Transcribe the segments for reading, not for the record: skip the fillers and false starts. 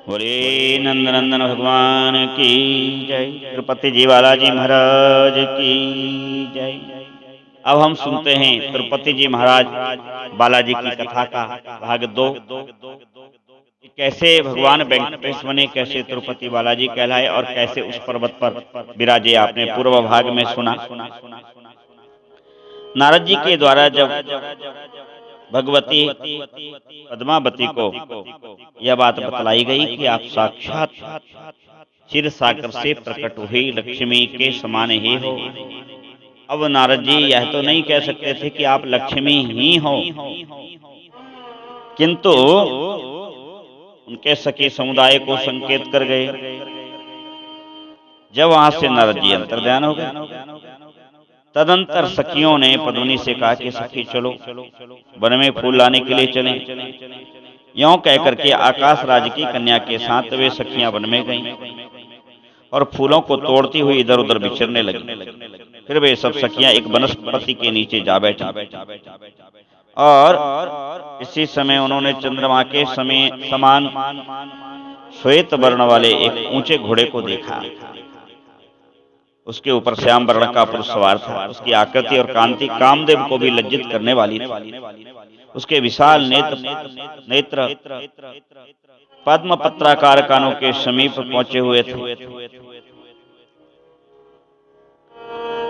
बोले नंदनंदन भगवान की जय। तिरुपति जी बालाजी महाराज की जय। अब हम सुनते हैं तिरुपति जी महाराज बालाजी की कथा का भाग 2। कैसे भगवान वेंकटेश बने, कैसे तिरुपति बालाजी कहलाए और कैसे उस पर्वत पर विराजे। आपने पूर्व भाग में सुना। नारद जी के द्वारा जब भगवती पद्मावती को यह बात बतलाई गई कि आप साक्षात क्षीर सागर से प्रकट हुई लक्ष्मी के समान ही हो। अब नारद जी यह तो नहीं कह सकते थे कि आप लक्ष्मी ही हो, किंतु उनके सखी समुदाय को संकेत कर गए। जब वहां से नारद जी अंतर्ध्यान हो गए, तदंतर सखियों ने पद्मिनी से कहा कि सखी चलो वन में फूल लाने के लिए चलें। यों कहकर के आकाश राज की कन्या के साथ वे सखियां वन में गईं और फूलों को तोड़ती हुई इधर उधर बिचरने लगी। फिर वे सब सखियां एक वनस्पति के नीचे जा बैठी और इसी समय उन्होंने चंद्रमा के समान श्वेत वर्ण वाले एक ऊंचे घोड़े को देखा। उसके ऊपर श्याम वर्ण का पुरुष सवार था। उसकी आकृति और कांति कामदेव को भी लज्जित करने वाली थी। उसके विशाल नेत्र पद्म पत्राकार कानों के समीप पहुंचे हुए थे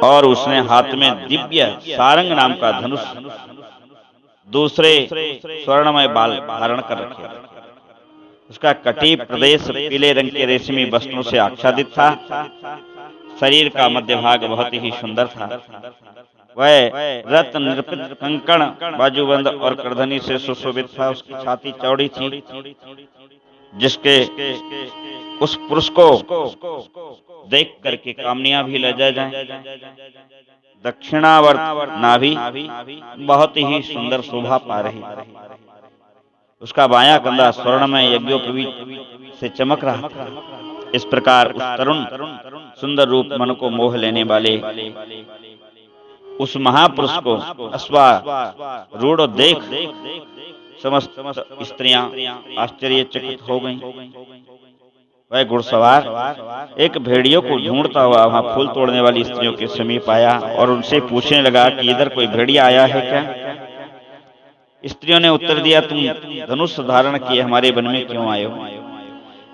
और उसने हाथ में दिव्य सारंग नाम का धनुष, दूसरे स्वर्णमय बाल धारण कर रखे। उसका कटी प्रदेश पीले रंग के रेशमी वस्त्रों से आच्छादित था। शरीर का मध्य भाग बहुत ही सुंदर था। वह रत्न निर्पित कंकण, बाजूबंद और करधनी से सुशोभित था। उसकी छाती चौड़ी थी, जिसके उस पुरुष को देख करके कामनियां भी लजा जाएं। दक्षिणावर्त नाभि बहुत ही सुंदर शोभा पा रही। उसका बायां कंधा स्वर्णमय यज्ञोपवीत से चमक रहा था। इस प्रकार उस तरुण सुंदर रूप मन को मोह लेने वाले उस महापुरुष को अश्वारूढ़ देख समस्त स्त्रियां आश्चर्यचकित हो गईं। वह घुड़सवार एक भेड़ियों को ढूंढता हुआ वहां फूल तोड़ने वाली स्त्रियों के समीप आया और उनसे पूछने लगा कि इधर कोई भेड़िया आया है क्या? स्त्रियों ने उत्तर दिया, तुम धनुष धारण किए हमारे वन में क्यों आए हो?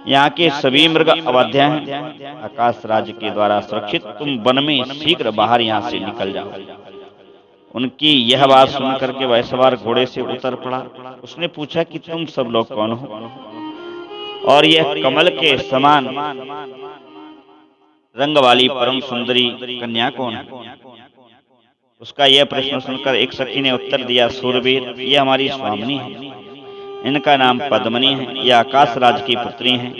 यहाँ के सभी मृग अबाध्य हैं, आकाश राज्य के द्वारा सुरक्षित। तुम वन में शीघ्र बाहर यहाँ से निकल जाओ। उनकी यह बात सुनकर के वह सवार घोड़े से उतर पड़ा। उसने पूछा कि तुम सब लोग कौन हो और यह कमल के समान रंग वाली परम सुंदरी कन्या कौन है? उसका यह प्रश्न सुनकर एक सखी ने उत्तर दिया, सूरवीर, ये हमारी स्वामिनी है। इनका नाम पद्मिनी है। यह आकाश राज की पुत्री हैं।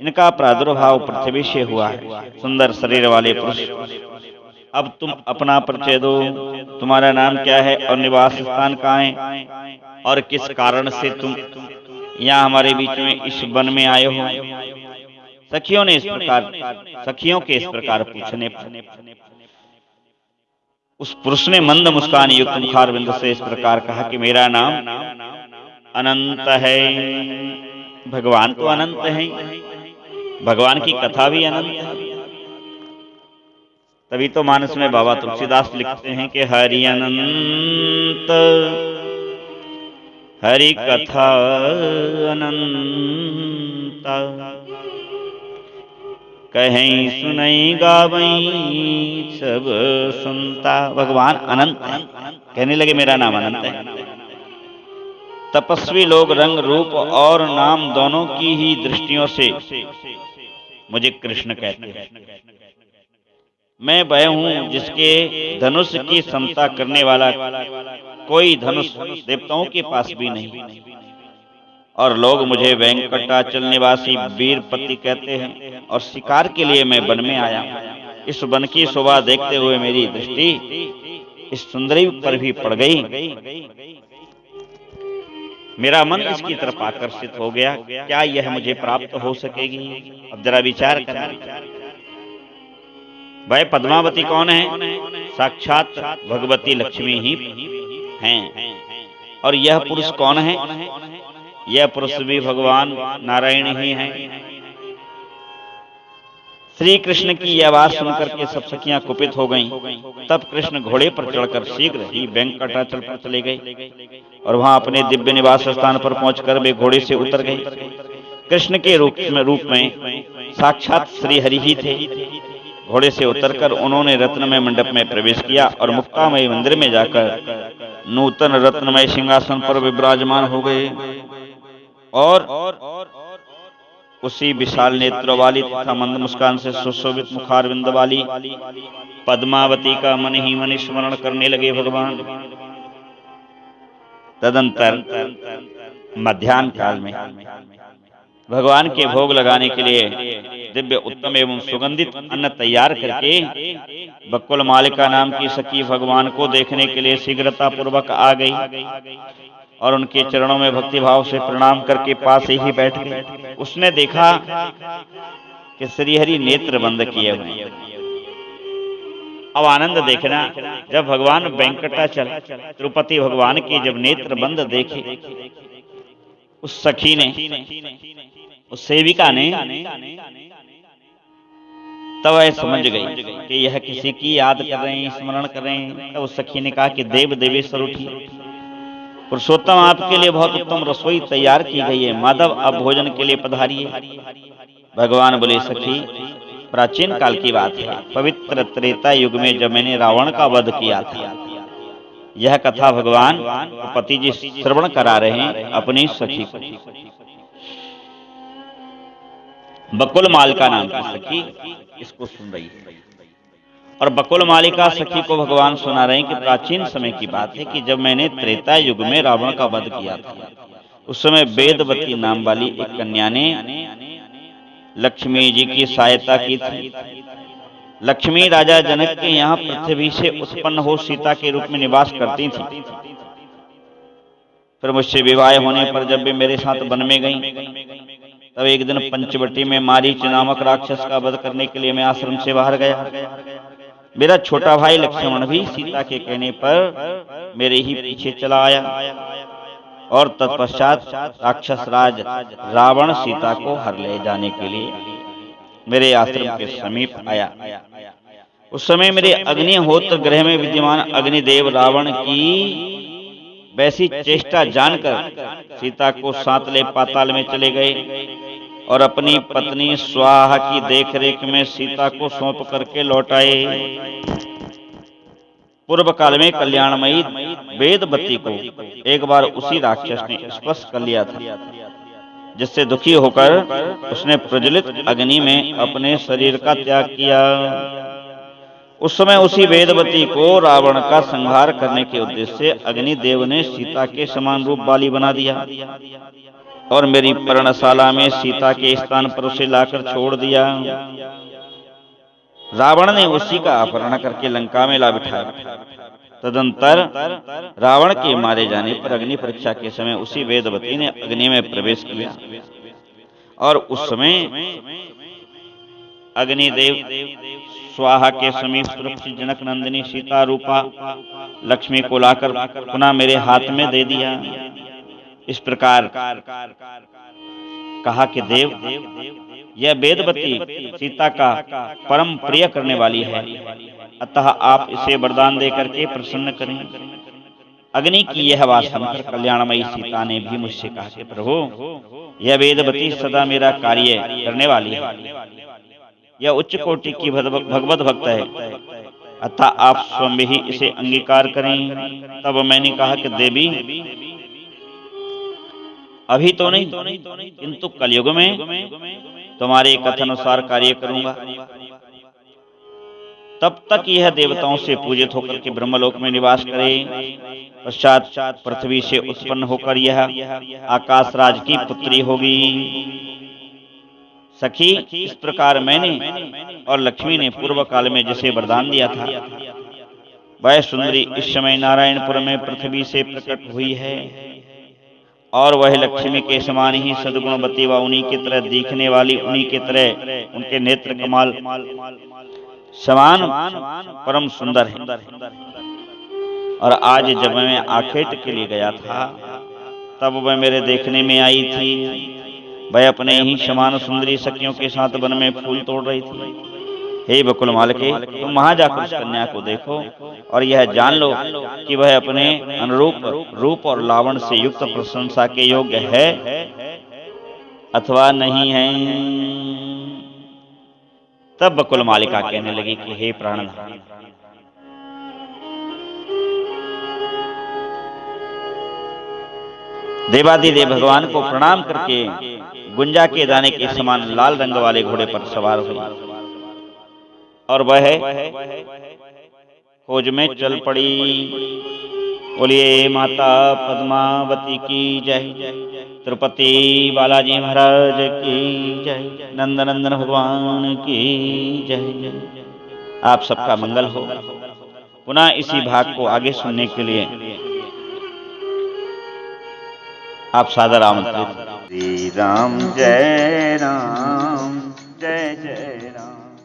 इनका प्रादुर्भाव पृथ्वी से हुआ है। सुंदर शरीर वाले पुरुष, अब तुम अपना परिचय दो। तुम्हारा नाम क्या है और निवास स्थान कहाँ है और किस कारण से तुम यहाँ हमारे बीच में इस वन में आए हो? सखियों के इस प्रकार पूछने पर उस पुरुष ने मंद मुस्कान युक्त मुखारविंद से इस प्रकार कहा कि मेरा नाम अनंत है। भगवान तो अनंत है, भगवान की कथा भी अनंत है। तभी तो मानस में बाबा तुलसीदास लिखते हैं कि हरि अनंत, हरि कथा अनंत, कहीं सुनई गावई सब सुनता। भगवान अनंत है, कहने लगे मेरा नाम अनंत है। तपस्वी लोग रंग रूप और नाम दोनों की ही दृष्टियों से मुझे कृष्ण कहते हैं। मैं वह हूं जिसके धनुष की समता करने वाला कोई धनुष देवताओं के पास भी नहीं, और लोग मुझे वेंकटाचल निवासी वीरपति कहते हैं। और शिकार के लिए मैं वन में आया। इस वन की शोभा देखते हुए मेरी दृष्टि इस सुंदरी पर भी पड़ गई। मेरा मन इसकी तरफ आकर्षित हो गया। क्या यह मुझे प्राप्त हो सकेगी? अब जरा विचार करना। भाई पद्मावती कौन है? साक्षात भगवती लक्ष्मी ही हैं। और यह पुरुष कौन है? यह पुरुष भी भगवान नारायण ही हैं। श्री कृष्ण की यह आवाज सुनकर के सब सखियां कुपित हो गईं। तब कृष्ण घोड़े पर चढ़कर शीघ्र ही वेंकटाचल पर चले गए और वहां अपने दिव्य निवास स्थान पर पहुंचकर वे घोड़े से उतर गए। कृष्ण के रूप में साक्षात श्री हरि ही थे। घोड़े से उतरकर उन्होंने रत्नमय मंडप में प्रवेश किया और मुक्तामय मंदिर में जाकर नूतन रत्नमय सिंहासन पर विराजमान हो गए और उसी विशाल नेत्र वाली तथा मंद मुस्कान से सुशोभित मुखारविंद वाली पद्मावती का मन ही मन स्मरण करने लगे भगवान। तदंतर मध्याह्न काल में भगवान के भोग लगाने के लिए दिव्य उत्तम एवं सुगंधित अन्न तैयार करके बकुल मालिका नाम की सखी भगवान को देखने के लिए शीघ्रता पूर्वक आ गई और उनके चरणों में भक्ति भाव से प्रणाम करके पास ही बैठ गई। उसने देखा कि श्रीहरि नेत्र बंद किए हुए। अब आनंद देखना, जब भगवान वेंकटाचल तिरुपति भगवान के जब नेत्र बंद देखे, उस सखी ने, उस सेविका ने तब वह समझ गई कि यह किसी की याद कर रहे हैं, स्मरण कर रहे हैं। तब उस सखी ने कहा कि देव देवेश्वर उठिए, पुरुषोत्तम आपके लिए बहुत उत्तम रसोई तैयार की गई है, माधव अब भोजन के लिए पधारिए। भगवान बोले, सखी प्राचीन काल की बात है, पवित्र त्रेता युग में जब मैंने रावण का वध किया था, यह कथा भगवान पति जी श्रवण करा रहे हैं अपनी सखी को। बकुल मालिका नाम की सखी इसको सुन रही है और बकुल मालिका सखी को भगवान सुना रहे हैं कि प्राचीन समय की बात है कि जब मैंने त्रेता युग में रावण का वध किया था, उस समय वेदवती नाम वाली एक कन्या ने लक्ष्मी जी की सहायता की थी। लक्ष्मी राजा जनक के यहाँ पृथ्वी से उत्पन्न हो सीता के रूप में निवास करती थी। फिर मुझसे विवाह होने पर जब वे मेरे साथ वन में गईं, तब एक दिन पंचवटी में मारीच नामक राक्षस का वध करने के लिए मैं आश्रम से बाहर गया। मेरा छोटा भाई लक्ष्मण भी सीता के कहने पर मेरे ही पीछे चला आया और तत्पश्चात राक्षस राज रावण सीता को हर ले जाने के लिए मेरे आश्रम के समीप आया। उस समय मेरे अग्निहोत्र गृह में विद्यमान अग्निदेव रावण की वैसी चेष्टा जानकर सीता को साथ ले पाताल में चले गए और अपनी पत्नी स्वाहा की देखरेख में सीता को सौंप करके लौट आए। पूर्व काल में कल्याणमयी वेदवती को एक बार उसी राक्षस ने स्पर्श कर लिया था, जिससे दुखी होकर उसने प्रज्वलित अग्नि में अपने शरीर का त्याग किया। उस समय उसी वेदवती को रावण का संहार करने के उद्देश्य से अग्निदेव ने सीता के समान रूप वाली बना दिया और मेरी पर्णशाला में सीता के स्थान पर उसे लाकर छोड़ दिया। रावण ने उसी का अपहरण करके लंका में ला बिठाया। तदंतर रावण के मारे जाने पर अग्नि परीक्षा के समय उसी वेदवती ने अग्नि में प्रवेश किया और उस समय अग्निदेव स्वाहा के समीप सुरक्षित जनक नंदिनी सीता रूपा लक्ष्मी को लाकर पुनः मेरे हाथ में दे दिया। इस प्रकार कहा कि देव, यह वेदवती सीता का परम प्रिय करने वाली है, अतः आप इसे वरदान देकर के प्रसन्न करें। अग्नि की यह बात सुनकर कल्याणमयी सीता ने भी मुझसे कहा कि प्रभु, यह वेदवती सदा मेरा कार्य करने वाली है, यह उच्च कोटि की भगवत भक्त है, अतः आप स्वयं ही इसे अंगीकार करें। तब मैंने कहा कि देवी, अभी तो नहीं, किंतु कलयुग में तुम्हारे कथन अनुसार कार्य करूंगा। तब तक यह देवताओं से पूजित होकर के ब्रह्मलोक में निवास करे, पश्चात पृथ्वी से उत्पन्न होकर यह आकाश राज की पुत्री होगी। सखी, इस प्रकार मैंने और लक्ष्मी ने पूर्व काल में जिसे वरदान दिया था, वह सुंदरी इस समय नारायणपुर में पृथ्वी से प्रकट हुई है और वह लक्ष्मी के समान ही सद्गुणवती व उन्हीं की तरह दिखने वाली, उन्हीं की तरह उनके नेत्र कमाल समान परम सुंदर है। और आज जब मैं आखेट के लिए गया था, तब वह मेरे देखने में आई थी। वह अपने ही समान सुंदरी सखियों के साथ वन में फूल तोड़ रही थी। हे बकुल मालिके, तुम वहां जाकर उस कन्या को देखो और यह जान लो कि वह अपने अनुरूप रूप और लावण्य से युक्त प्रशंसा के योग्य है अथवा नहीं है। तब बकुल मालिका कहने लगी कि हे प्राणनाथ, देवादिदेव भगवान को प्रणाम करके गुंजा के दाने के समान लाल रंग वाले घोड़े पर सवार हुई और वह खोज में चल पड़ी। बोलिए माता पद्मावती की जय, तिरुपति बालाजी महाराज की जय, नंदनंदन भगवान की जय। आप सबका मंगल हो। पुनः इसी भाग को आगे सुनने के लिए आप सादर आमंत्रित। श्री राम जय राम, जय जय राम।